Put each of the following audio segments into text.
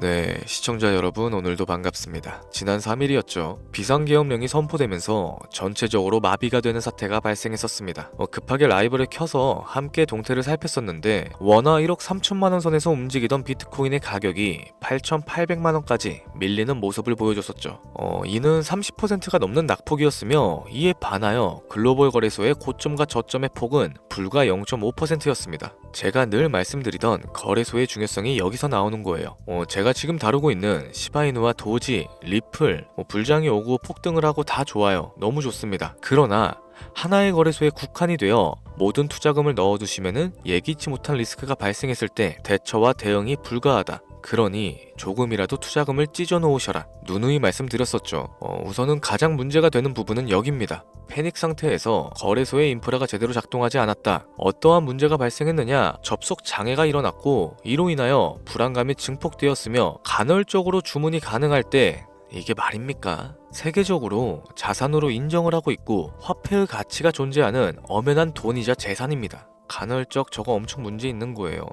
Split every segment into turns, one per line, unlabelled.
네, 시청자 여러분 오늘도 반갑습니다. 지난 3일이었죠. 비상계엄령이 선포되면서 전체적으로 마비가 되는 사태가 발생했었습니다. 급하게 라이브를 켜서 함께 동태를 살폈었는데 원화 1억 3천만원 선에서 움직이던 비트코인의 가격이 8,800만원까지 밀리는 모습을 보여줬었죠. 이는 30%가 넘는 낙폭이었으며 이에 반하여 글로벌 거래소의 고점과 저점의 폭은 불과 0.5%였습니다. 제가 늘 말씀드리던 거래소의 중요성이 여기서 나오는 거예요. 제가 지금 다루고 있는 시바이누와 도지, 리플, 불장이 오고 폭등을 하고 다 좋아요. 너무 좋습니다. 그러나 하나의 거래소에 국한이 되어 모든 투자금을 넣어두시면은 예기치 못한 리스크가 발생했을 때 대처와 대응이 불가하다. 그러니 조금이라도 투자금을 찢어 놓으셔라. 누누이 말씀드렸었죠. 우선은 가장 문제가 되는 부분은 여기입니다. 패닉 상태에서 거래소의 인프라가 제대로 작동하지 않았다. 어떠한 문제가 발생했느냐? 접속 장애가 일어났고 이로 인하여 불안감이 증폭되었으며 간헐적으로 주문이 가능할 때 이게 말입니까? 세계적으로 자산으로 인정을 하고 있고 화폐의 가치가 존재하는 엄연한 돈이자 재산입니다. 간헐적 저거 엄청 문제 있는 거예요.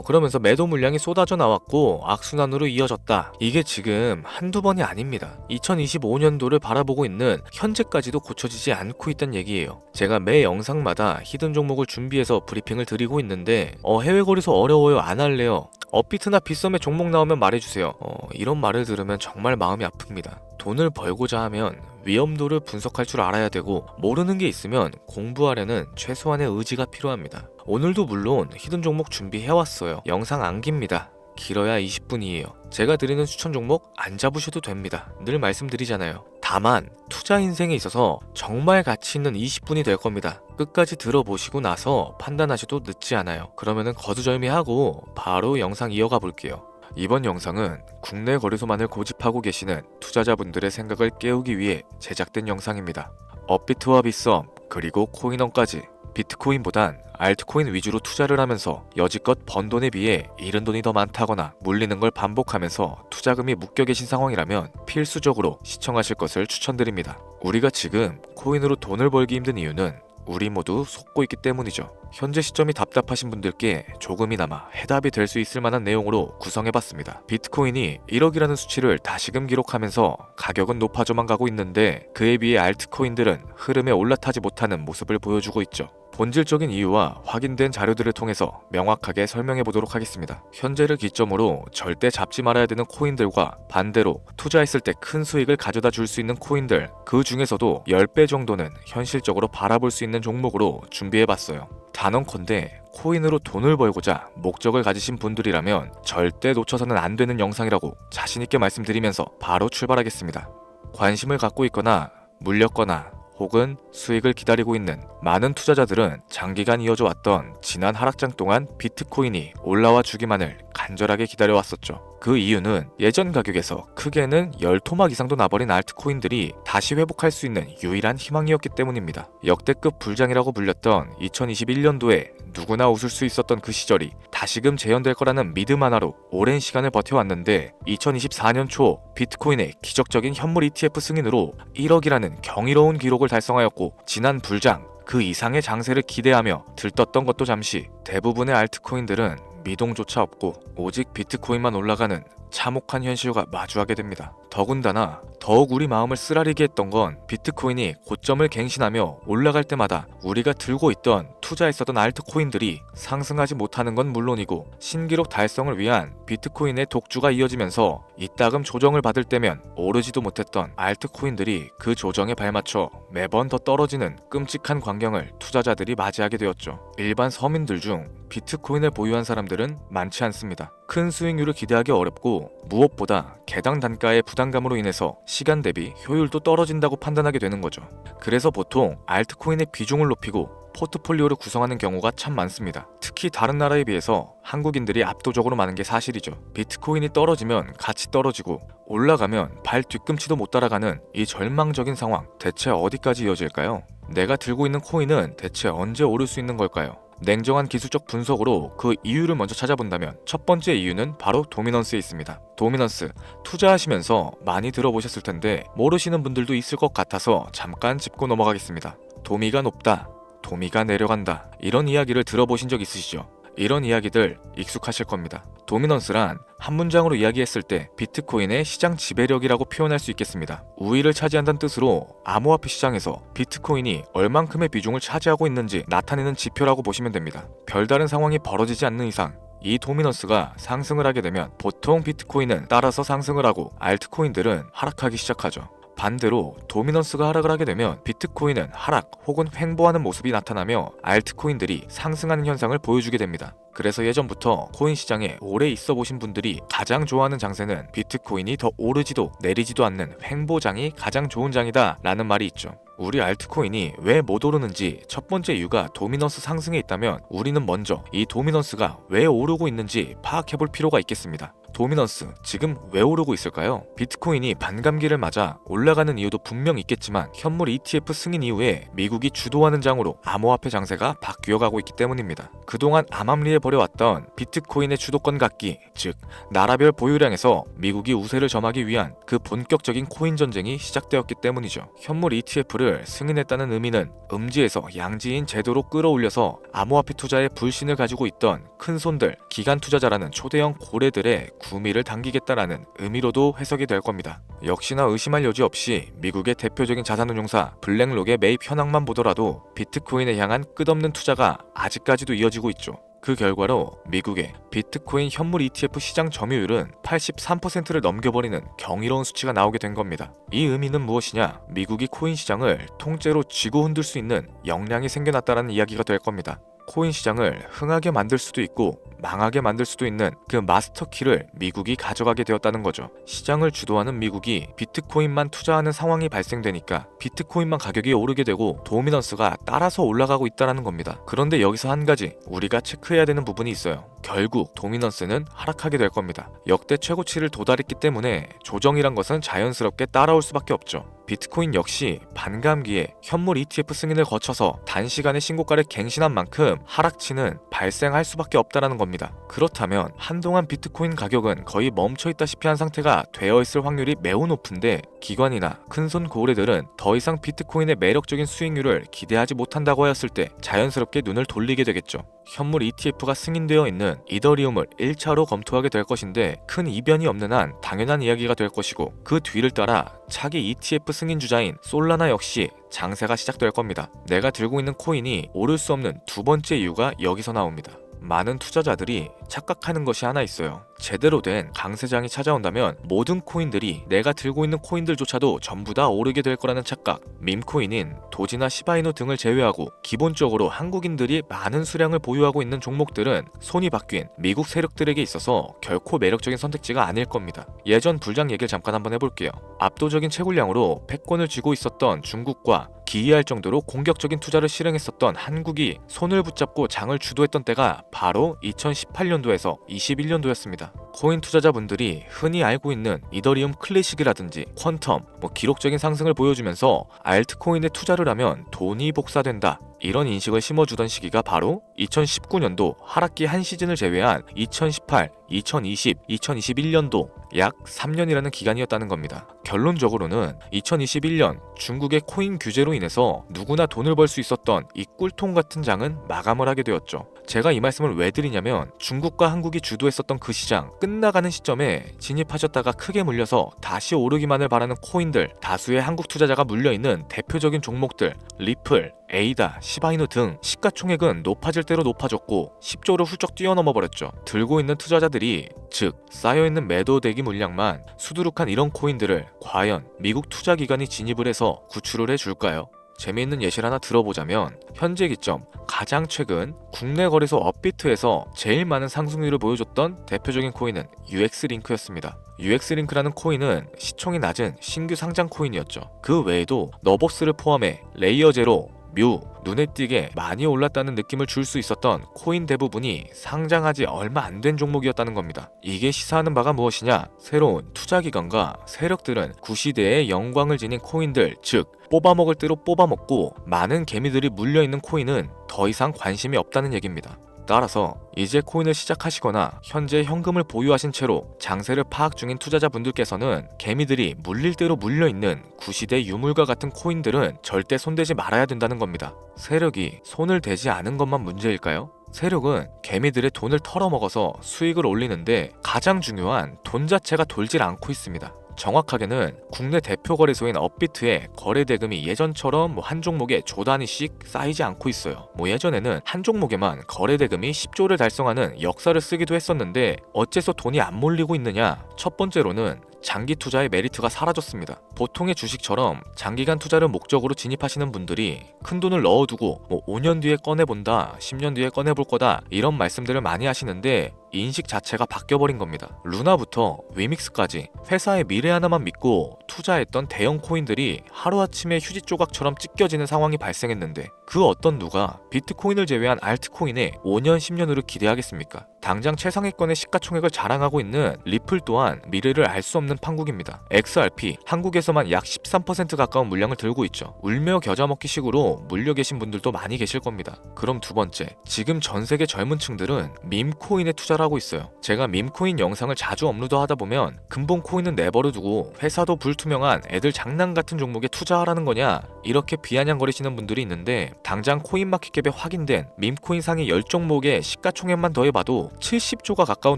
그러면서 매도 물량이 쏟아져 나왔고 악순환으로 이어졌다. 이게 지금 한두 번이 아닙니다. 2025년도를 바라보고 있는 현재까지도 고쳐지지 않고 있다는 얘기예요. 제가 매 영상마다 히든 종목을 준비해서 브리핑을 드리고 있는데 해외 거래소 어려워요, 안 할래요, 업비트나 빗썸에 종목 나오면 말해주세요. 이런 말을 들으면 정말 마음이 아픕니다. 돈을 벌고자 하면 위험도를 분석할 줄 알아야 되고 모르는 게 있으면 공부하려는 최소한의 의지가 필요합니다. 오늘도 물론 히든 종목 준비해왔어요. 영상 안 깁니다. 길어야 20분이에요. 제가 드리는 추천 종목 안 잡으셔도 됩니다. 늘 말씀드리잖아요. 다만 투자 인생에 있어서 정말 가치 있는 20분이 될 겁니다. 끝까지 들어보시고 나서 판단하셔도 늦지 않아요. 그러면은 거두절미하고 바로 영상 이어가 볼게요. 이번 영상은 국내 거래소만을 고집하고 계시는 투자자분들의 생각을 깨우기 위해 제작된 영상입니다. 업비트와 빗썸 그리고 코인원까지 비트코인보단 알트코인 위주로 투자를 하면서 여지껏 번 돈에 비해 잃은 돈이 더 많다거나 물리는 걸 반복하면서 투자금이 묶여 계신 상황이라면 필수적으로 시청하실 것을 추천드립니다. 우리가 지금 코인으로 돈을 벌기 힘든 이유는 우리 모두 속고 있기 때문이죠. 현재 시점이 답답하신 분들께 조금이나마 해답이 될 수 있을 만한 내용으로 구성해봤습니다. 비트코인이 1억이라는 수치를 다시금 기록하면서 가격은 높아져만 가고 있는데 그에 비해 알트코인들은 흐름에 올라타지 못하는 모습을 보여주고 있죠. 본질적인 이유와 확인된 자료들을 통해서 명확하게 설명해 보도록 하겠습니다. 현재를 기점으로 절대 잡지 말아야 되는 코인들과 반대로 투자했을 때 큰 수익을 가져다 줄 수 있는 코인들, 그 중에서도 10배 정도는 현실적으로 바라볼 수 있는 종목으로 준비해 봤어요. 단언컨대 코인으로 돈을 벌고자 목적을 가지신 분들이라면 절대 놓쳐서는 안 되는 영상이라고 자신있게 말씀드리면서 바로 출발하겠습니다. 관심을 갖고 있거나 물렸거나 혹은 수익을 기다리고 있는 많은 투자자들은 장기간 이어져 왔던 지난 하락장 동안 비트코인이 올라와 주기만을 간절하게 기다려왔었죠. 그 이유는 예전 가격에서 크게는 10토막 이상도 나버린 알트코인들이 다시 회복할 수 있는 유일한 희망이었기 때문입니다. 역대급 불장이라고 불렸던 2021년도에 누구나 웃을 수 있었던 그 시절이 다시금 재현될 거라는 믿음 하나로 오랜 시간을 버텨왔는데 2024년 초 비트코인의 기적적인 현물 ETF 승인으로 1억이라는 경이로운 기록을 달성하였고 지난 불장 그 이상의 장세를 기대하며 들떴던 것도 잠시 대부분의 알트코인들은 미동조차 없고 오직 비트코인만 올라가는 참혹한 현실과 마주하게 됩니다. 더군다나 더욱 우리 마음을 쓰라리게 했던 건 비트코인이 고점을 갱신하며 올라갈 때마다 우리가 들고 있던 투자했었던 알트코인들이 상승하지 못하는 건 물론이고 신기록 달성을 위한 비트코인의 독주가 이어지면서 이따금 조정을 받을 때면 오르지도 못했던 알트코인들이 그 조정에 발맞춰 매번 더 떨어지는 끔찍한 광경을 투자자들이 맞이하게 되었죠. 일반 서민들 중 비트코인을 보유한 사람들은 많지 않습니다. 큰 수익률을 기대하기 어렵고 무엇보다 개당 단가의 부담감으로 인해서 시간 대비 효율도 떨어진다고 판단하게 되는 거죠. 그래서 보통 알트코인의 비중을 높이고 포트폴리오를 구성하는 경우가 참 많습니다. 특히 다른 나라에 비해서 한국인들이 압도적으로 많은 게 사실이죠. 비트코인이 떨어지면 같이 떨어지고 올라가면 발 뒤꿈치도 못 따라가는 이 절망적인 상황, 대체 어디까지 이어질까요? 내가 들고 있는 코인은 대체 언제 오를 수 있는 걸까요? 냉정한 기술적 분석으로 그 이유를 먼저 찾아본다면 첫 번째 이유는 바로 도미넌스에 있습니다. 도미넌스, 투자하시면서 많이 들어보셨을 텐데 모르시는 분들도 있을 것 같아서 잠깐 짚고 넘어가겠습니다. 도미가 높다, 도미가 내려간다, 이런 이야기를 들어보신 적 있으시죠? 이런 이야기들 익숙하실 겁니다. 도미넌스란 한 문장으로 이야기했을 때 비트코인의 시장 지배력이라고 표현할 수 있겠습니다. 우위를 차지한다는 뜻으로 암호화폐 시장에서 비트코인이 얼만큼의 비중을 차지하고 있는지 나타내는 지표라고 보시면 됩니다. 별다른 상황이 벌어지지 않는 이상 이 도미넌스가 상승을 하게 되면 보통 비트코인은 따라서 상승을 하고 알트코인들은 하락하기 시작하죠. 반대로 도미넌스가 하락을 하게 되면 비트코인은 하락 혹은 횡보하는 모습이 나타나며 알트코인들이 상승하는 현상을 보여주게 됩니다. 그래서 예전부터 코인 시장에 오래 있어 보신 분들이 가장 좋아하는 장세는 비트코인이 더 오르지도 내리지도 않는 횡보장이 가장 좋은 장이다 라는 말이 있죠. 우리 알트코인이 왜 못 오르는지 첫 번째 이유가 도미넌스 상승에 있다면 우리는 먼저 이 도미넌스가 왜 오르고 있는지 파악해 볼 필요가 있겠습니다. 도미넌스 지금 왜 오르고 있을까요? 비트코인이 반감기를 맞아 올라가는 이유도 분명 있겠지만 현물 ETF 승인 이후에 미국이 주도하는 장으로 암호화폐 장세가 바뀌어가고 있기 때문입니다. 그동안 암암리에 벌여왔던 비트코인의 주도권 갖기, 즉 나라별 보유량에서 미국이 우세를 점하기 위한 그 본격적인 코인 전쟁이 시작되었기 때문이죠. 현물 ETF를 승인했다는 의미는 음지에서 양지인 제도로 끌어올려서 암호화폐 투자에 불신을 가지고 있던 큰손들, 기관 투자자라는 초대형 고래들의 구미를 당기겠다라는 의미로도 해석이 될 겁니다. 역시나 의심할 여지 없이 미국의 대표적인 자산운용사 블랙록의 매입 현황만 보더라도 비트코인에 향한 끝없는 투자가 아직까지도 이어지고 있죠. 그 결과로 미국의 비트코인 현물 ETF 시장 점유율은 83%를 넘겨버리는 경이로운 수치가 나오게 된 겁니다. 이 의미는 무엇이냐? 미국이 코인 시장을 통째로 쥐고 흔들 수 있는 역량이 생겨났다는 이야기가 될 겁니다. 코인 시장을 흥하게 만들 수도 있고 망하게 만들 수도 있는 그 마스터키를 미국이 가져가게 되었다는 거죠. 시장을 주도하는 미국이 비트코인만 투자하는 상황이 발생되니까 비트코인만 가격이 오르게 되고 도미넌스가 따라서 올라가고 있다는 겁니다. 그런데 여기서 한 가지 우리가 체크해야 되는 부분이 있어요. 결국 도미넌스는 하락하게 될 겁니다. 역대 최고치를 도달했기 때문에 조정이란 것은 자연스럽게 따라올 수밖에 없죠. 비트코인 역시 반감기에 현물 ETF 승인을 거쳐서 단시간에 신고가를 갱신한 만큼 하락치는 발생할 수밖에 없다는 겁니다. 그렇다면 한동안 비트코인 가격은 거의 멈춰있다시피 한 상태가 되어 있을 확률이 매우 높은데 기관이나 큰손 고래들은 더 이상 비트코인의 매력적인 수익률을 기대하지 못한다고 하였을 때 자연스럽게 눈을 돌리게 되겠죠. 현물 ETF가 승인되어 있는 이더리움을 1차로 검토하게 될 것인데 큰 이변이 없는 한 당연한 이야기가 될 것이고 그 뒤를 따라 차기 ETF 승인 주자인 솔라나 역시 장세가 시작될 겁니다. 내가 들고 있는 코인이 오를 수 없는 두 번째 이유가 여기서 나옵니다. 많은 투자자들이 착각하는 것이 하나 있어요. 제대로 된 강세장이 찾아온다면 모든 코인들이 내가 들고 있는 코인들조차도 전부 다 오르게 될 거라는 착각. 밈코인인 도지나 시바이누 등을 제외하고 기본적으로 한국인들이 많은 수량을 보유하고 있는 종목들은 손이 바뀐 미국 세력들에게 있어서 결코 매력적인 선택지가 아닐 겁니다. 예전 불장 얘기를 잠깐 한번 해볼게요. 압도적인 채굴량으로 패권을 쥐고 있었던 중국과 기이할 정도로 공격적인 투자를 실행했었던 한국이 손을 붙잡고 장을 주도했던 때가 바로 2018년도에서 21년도였습니다. 코인 투자자분들이 흔히 알고 있는 이더리움 클래식이라든지 퀀텀, 기록적인 상승을 보여주면서 알트코인에 투자를 하면 돈이 복사된다. 이런 인식을 심어주던 시기가 바로 2019년도 하락기 한 시즌을 제외한 2018, 2020, 2021년도 약 3년이라는 기간이었다는 겁니다. 결론적으로는 2021년 중국의 코인 규제로 인해서 누구나 돈을 벌 수 있었던 이 꿀통 같은 장은 마감을 하게 되었죠. 제가 이 말씀을 왜 드리냐면 중국과 한국이 주도했었던 그 시장 끝나가는 시점에 진입하셨다가 크게 물려서 다시 오르기만을 바라는 코인들, 다수의 한국 투자자가 물려있는 대표적인 종목들 리플, 에이다, 시바이누 등 시가총액은 높아질 대로 높아졌고 10조를 훌쩍 뛰어넘어 버렸죠. 들고 있는 투자자들이 즉 쌓여있는 매도 대기 물량만 수두룩한 이런 코인들을 과연 미국 투자기관이 진입을 해서 구출을 해줄까요? 재미있는 예시를 하나 들어보자면 현재 기점 가장 최근 국내 거래소 업비트에서 제일 많은 상승률을 보여줬던 대표적인 코인은 UX링크였습니다. UX링크라는 코인은 시총이 낮은 신규 상장 코인이었죠. 그 외에도 너버스를 포함해 레이어 제로, 뮤, 눈에 띄게 많이 올랐다는 느낌을 줄 수 있었던 코인 대부분이 상장하지 얼마 안 된 종목이었다는 겁니다. 이게 시사하는 바가 무엇이냐? 새로운 투자기관과 세력들은 구시대의 영광을 지닌 코인들, 즉 뽑아먹을 대로 뽑아먹고 많은 개미들이 물려있는 코인은 더 이상 관심이 없다는 얘기입니다. 따라서 이제 코인을 시작하시거나 현재 현금을 보유하신 채로 장세를 파악 중인 투자자분들께서는 개미들이 물릴 대로 물려있는 구시대 유물과 같은 코인들은 절대 손대지 말아야 된다는 겁니다. 세력이 손을 대지 않은 것만 문제일까요? 세력은 개미들의 돈을 털어먹어서 수익을 올리는데 가장 중요한 돈 자체가 돌질 않고 있습니다. 정확하게는 국내 대표 거래소인 업비트의 거래 대금이 예전처럼 한 종목에 조 단위씩 쌓이지 않고 있어요. 예전에는 한 종목에만 거래 대금이 10조를 달성하는 역사를 쓰기도 했었는데 어째서 돈이 안 몰리고 있느냐? 첫 번째로는 장기 투자의 메리트가 사라졌습니다. 보통의 주식처럼 장기간 투자를 목적으로 진입하시는 분들이 큰 돈을 넣어두고 5년 뒤에 꺼내본다, 10년 뒤에 꺼내볼 거다 이런 말씀들을 많이 하시는데 인식 자체가 바뀌어버린 겁니다. 루나부터 위믹스까지 회사의 미래 하나만 믿고 투자했던 대형 코인들이 하루아침에 휴지 조각처럼 찢겨지는 상황이 발생했는데 그 어떤 누가 비트코인을 제외한 알트코인에 5년, 10년으로 기대하겠습니까? 당장 최상위권의 시가총액을 자랑하고 있는 리플 또한 미래를 알 수 없는 판국입니다. XRP, 한국에서만 약 13% 가까운 물량을 들고 있죠. 울며 겨자 먹기 식으로 물려 계신 분들도 많이 계실 겁니다. 그럼 두 번째, 지금 전 세계 젊은 층들은 밈코인에 투자를 하고 있어요. 제가 밈코인 영상을 자주 업로드하다 보면 근본 코인은 내버려 두고 회사도 불투명한 애들 장난 같은 종목에 투자하라는 거냐 이렇게 비아냥거리시는 분들이 있는데 당장 코인마켓캡에 확인된 밈코인 상위 10종목의 시가총액만 더해봐도 70조가 가까운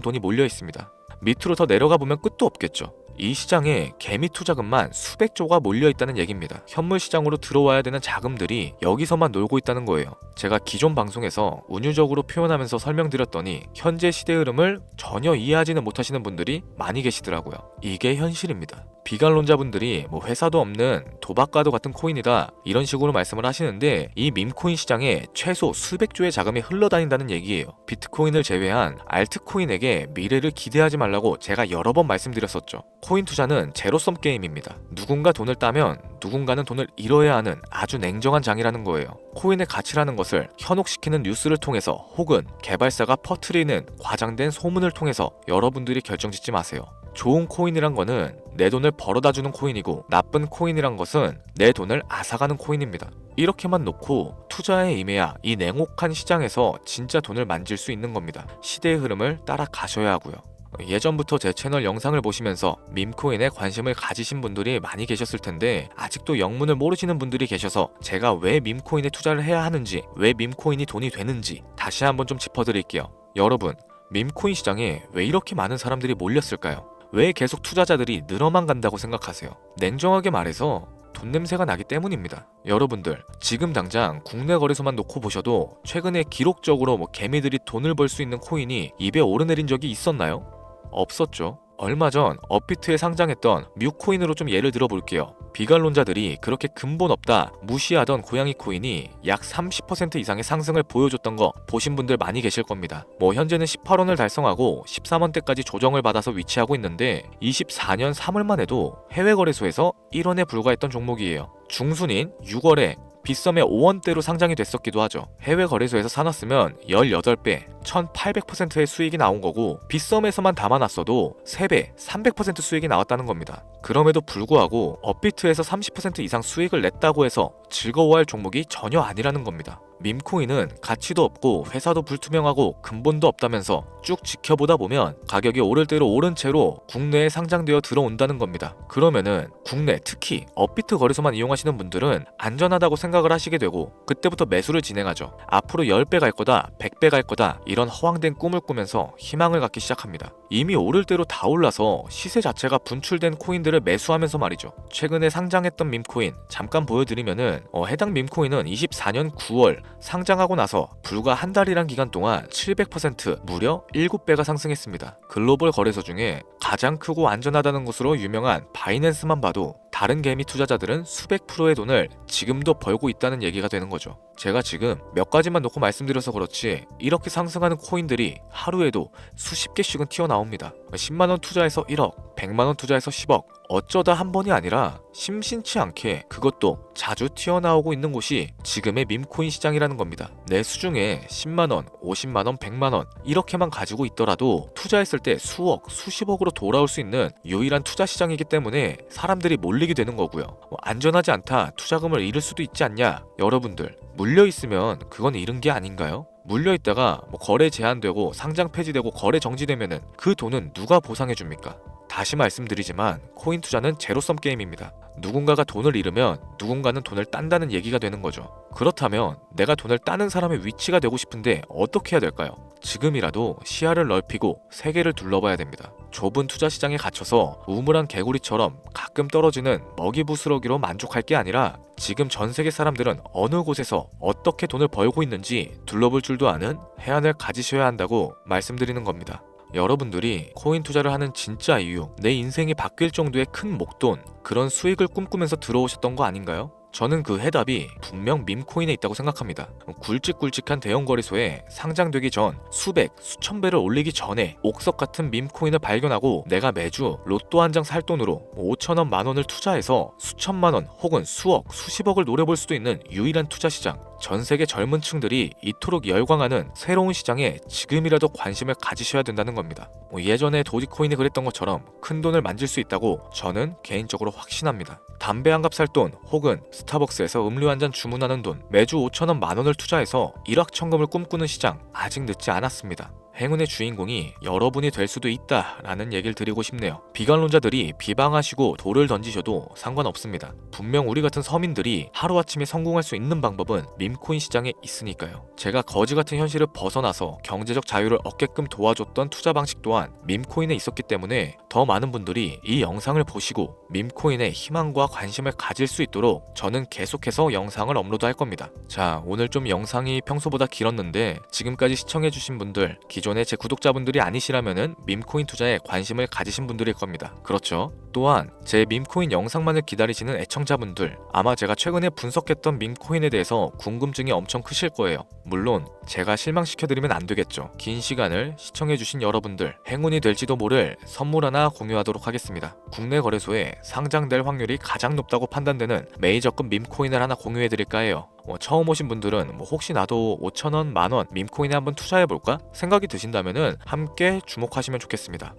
돈이 몰려 있습니다. 밑으로 더 내려가 보면 끝도 없겠죠. 이 시장에 개미 투자금만 수백 조가 몰려 있다는 얘기입니다. 현물 시장으로 들어와야 되는 자금들이 여기서만 놀고 있다는 거예요. 제가 기존 방송에서 운유적으로 표현하면서 설명드렸더니 현재 시대 흐름을 전혀 이해하지는 못하시는 분들이 많이 계시더라고요. 이게 현실입니다. 비관론자분들이 회사도 없는 도박과도 같은 코인이다 이런 식으로 말씀을 하시는데 이 밈코인 시장에 최소 수백 조의 자금이 흘러다닌다는 얘기예요. 비트코인을 제외한 알트코인에게 미래를 기대하지 말라고 제가 여러 번 말씀드렸었죠. 코인 투자는 제로섬 게임입니다. 누군가 돈을 따면 누군가는 돈을 잃어야 하는 아주 냉정한 장이라는 거예요. 코인의 가치라는 것을 현혹시키는 뉴스를 통해서 혹은 개발사가 퍼뜨리는 과장된 소문을 통해서 여러분들이 결정짓지 마세요. 좋은 코인이란 거는 내 돈을 벌어다주는 코인이고 나쁜 코인이란 것은 내 돈을 앗아가는 코인입니다. 이렇게만 놓고 투자에 임해야 이 냉혹한 시장에서 진짜 돈을 만질 수 있는 겁니다. 시대의 흐름을 따라가셔야 하고요. 예전부터 제 채널 영상을 보시면서 밈코인에 관심을 가지신 분들이 많이 계셨을 텐데 아직도 영문을 모르시는 분들이 계셔서 제가 왜 밈코인에 투자를 해야 하는지, 왜 밈코인이 돈이 되는지 다시 한번 좀 짚어드릴게요. 여러분, 밈코인 시장에 왜 이렇게 많은 사람들이 몰렸을까요? 왜 계속 투자자들이 늘어만 간다고 생각하세요? 냉정하게 말해서 돈 냄새가 나기 때문입니다. 여러분들 지금 당장 국내 거래소만 놓고 보셔도 최근에 기록적으로 개미들이 돈을 벌 수 있는 코인이 입에 오르내린 적이 있었나요? 없었죠. 얼마 전 업비트에 상장했던 뮤코인으로 좀 예를 들어 볼게요. 비관론자들이 그렇게 근본 없다 무시하던 고양이 코인이 약 30% 이상의 상승을 보여줬던 거 보신 분들 많이 계실 겁니다. 현재는 18원을 달성하고 13원대까지 조정을 받아서 위치하고 있는데 24년 3월만 해도 해외 거래소에서 1원에 불과했던 종목이에요. 중순인 6월에 빗썸에 5원대로 상장이 됐었기도 하죠. 해외 거래소에서 사놨으면 18배, 1800%의 수익이 나온 거고 빗썸에서만 담아놨어도 3배, 300% 수익이 나왔다는 겁니다. 그럼에도 불구하고 업비트에서 30% 이상 수익을 냈다고 해서 즐거워할 종목이 전혀 아니라는 겁니다. 밈코인은 가치도 없고 회사도 불투명하고 근본도 없다면서 쭉 지켜보다 보면 가격이 오를 대로 오른 채로 국내에 상장되어 들어온다는 겁니다. 그러면은 국내 특히 업비트 거래소만 이용하시는 분들은 안전하다고 생각을 하시게 되고 그때부터 매수를 진행하죠. 앞으로 10배 갈 거다, 100배 갈 거다 이런 허황된 꿈을 꾸면서 희망을 갖기 시작합니다. 이미 오를 대로 다 올라서 시세 자체가 분출된 코인들을 매수하면서 말이죠. 최근에 상장했던 밈코인 잠깐 보여드리면은 해당 밈코인은 24년 9월 상장하고 나서 불과 한 달이란 기간 동안 700% 무려 7배가 상승했습니다. 글로벌 거래소 중에 가장 크고 안전하다는 곳으로 유명한 바이낸스만 봐도 다른 개미 투자자들은 수백 프로의 돈을 지금도 벌고 있다는 얘기가 되는 거죠. 제가 지금 몇 가지만 놓고 말씀드려서 그렇지 이렇게 상승하는 코인들이 하루에도 수십 개씩은 튀어나옵니다. 10만원 투자해서 1억, 100만원 투자해서 10억 어쩌다 한 번이 아니라 심심치 않게 그것도 자주 튀어나오고 있는 곳이 지금의 밈코인 시장이라는 겁니다. 내 수중에 10만원, 50만원, 100만원 이렇게만 가지고 있더라도 투자했을 때 수억, 수십억으로 돌아올 수 있는 유일한 투자 시장이기 때문에 사람들이 몰리게 되는 거고요. 안전하지 않다, 투자금을 잃을 수도 있지 않냐? 여러분들 물려있으면 그건 잃은 게 아닌가요? 물려있다가 거래 제한되고 상장 폐지되고 거래 정지되면은 그 돈은 누가 보상해줍니까? 다시 말씀드리지만 코인 투자는 제로섬 게임입니다. 누군가가 돈을 잃으면 누군가는 돈을 딴다는 얘기가 되는 거죠. 그렇다면 내가 돈을 따는 사람의 위치가 되고 싶은데 어떻게 해야 될까요? 지금이라도 시야를 넓히고 세계를 둘러봐야 됩니다. 좁은 투자 시장에 갇혀서 우물안 개구리처럼 가끔 떨어지는 먹이 부스러기로 만족할 게 아니라 지금 전 세계 사람들은 어느 곳에서 어떻게 돈을 벌고 있는지 둘러볼 줄도 아는 해안을 가지셔야 한다고 말씀드리는 겁니다. 여러분들이 코인 투자를 하는 진짜 이유, 내 인생이 바뀔 정도의 큰 목돈, 그런 수익을 꿈꾸면서 들어오셨던 거 아닌가요? 저는 그 해답이 분명 밈코인에 있다고 생각합니다. 굵직굵직한 대형 거래소에 상장되기 전 수백, 수천 배를 올리기 전에 옥석 같은 밈코인을 발견하고 내가 매주 로또 한 장 살 돈으로 5천원, 만원을 투자해서 수천만원 혹은 수억, 수십억을 노려볼 수도 있는 유일한 투자 시장. 전 세계 젊은 층들이 이토록 열광하는 새로운 시장에 지금이라도 관심을 가지셔야 된다는 겁니다. 예전에 도지코인이 그랬던 것처럼 큰 돈을 만질 수 있다고 저는 개인적으로 확신합니다. 담배 한 갑 살 돈 혹은 스타벅스에서 음료 한 잔 주문하는 돈, 매주 5천원, 만원을 투자해서 일확천금을 꿈꾸는 시장, 아직 늦지 않았습니다. 행운의 주인공이 여러분이 될 수도 있다라는 얘기를 드리고 싶네요. 비관론자들이 비방하시고 돌을 던지셔도 상관없습니다. 분명 우리 같은 서민들이 하루아침에 성공할 수 있는 방법은 밈코인 시장에 있으니까요. 제가 거지 같은 현실을 벗어나서 경제적 자유를 얻게끔 도와줬던 투자 방식 또한 밈코인에 있었기 때문에 더 많은 분들이 이 영상을 보시고 밈코인에 희망과 관심을 가질 수 있도록 저는 계속해서 영상을 업로드할 겁니다. 자, 오늘 좀 영상이 평소보다 길었는데 지금까지 시청해주신 분들, 기존의 제 구독자분들이 아니시라면은 밈코인 투자에 관심을 가지신 분들일 겁니다. 그렇죠? 또한 제 밈코인 영상만을 기다리시는 애청자분들, 아마 제가 최근에 분석했던 밈코인에 대해서 궁금증이 엄청 크실 거예요. 물론 제가 실망시켜드리면 안 되겠죠. 긴 시간을 시청해주신 여러분들, 행운이 될지도 모를 선물 하나 공유하도록 하겠습니다. 국내 거래소에 상장될 확률이 가장 높다고 판단되는 메이저급 밈코인을 하나 공유해드릴까 해요. 처음 오신 분들은 혹시 나도 5천원, 만원 밈코인에 한번 투자해볼까? 생각이 드신다면은 함께 주목하시면 좋겠습니다.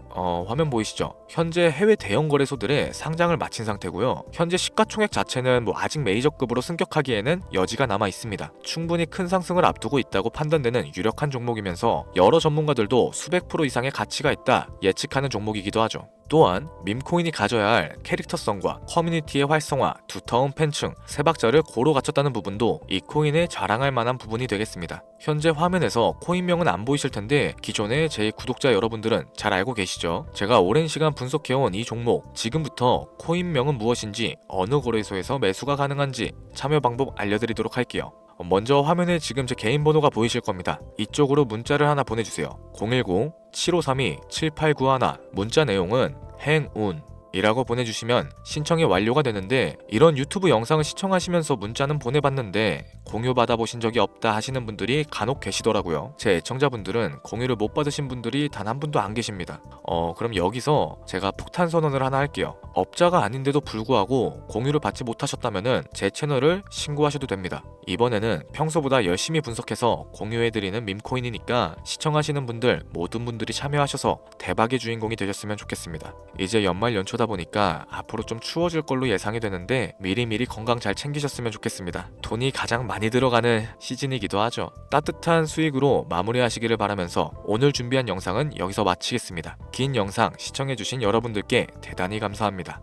화면 보이시죠? 현재 해외 대형 거래소들의 상장을 마친 상태고요. 현재 시가총액 자체는 아직 메이저급으로 승격하기에는 여지가 남아 있습니다. 충분히 큰 상승을 앞두고 있다고 판단되는 유력한 종목이면서 여러 전문가들도 수백 프로 이상의 가치가 있다 예측하는 종목이기도 하죠. 또한 밈코인이 가져야 할 캐릭터성과 커뮤니티의 활성화, 두터운 팬층, 세 박자를 고루 갖췄다는 부분도 이 코인에 자랑할 만한 부분이 되겠습니다. 현재 화면에서 코인명은 안 보이실 텐데 기존의 제 구독자 여러분들은 잘 알고 계시죠? 제가 오랜 시간 분석해온 이 종목, 지금부터 코인명은 무엇인지, 어느 거래소에서 매수가 가능한지 참여 방법 알려드리도록 할게요. 먼저 화면에 지금 제 개인 번호가 보이실 겁니다. 이쪽으로 문자를 하나 보내주세요. 010-7532-7891. 문자 내용은 행운 이라고 보내주시면 신청이 완료가 되는데, 이런 유튜브 영상을 시청하시면서 문자는 보내봤는데 공유 받아보신 적이 없다 하시는 분들이 간혹 계시더라고요. 제 애청자분들은 공유를 못 받으신 분들이 단 한 분도 안 계십니다. 그럼 여기서 제가 폭탄 선언을 하나 할게요. 업자가 아닌데도 불구하고 공유를 받지 못하셨다면은 제 채널을 신고하셔도 됩니다. 이번에는 평소보다 열심히 분석해서 공유해드리는 밈코인이니까 시청하시는 분들 모든 분들이 참여하셔서 대박의 주인공이 되셨으면 좋겠습니다. 이제 연말 연초다 보니까 앞으로 좀 추워질 걸로 예상이 되는데 미리미리 건강 잘 챙기셨으면 좋겠습니다. 돈이 가장 많이 들어가는 시즌이기도 하죠. 따뜻한 수익으로 마무리하시기를 바라면서 오늘 준비한 영상은 여기서 마치겠습니다. 긴 영상 시청해주신 여러분들께 대단히 감사합니다.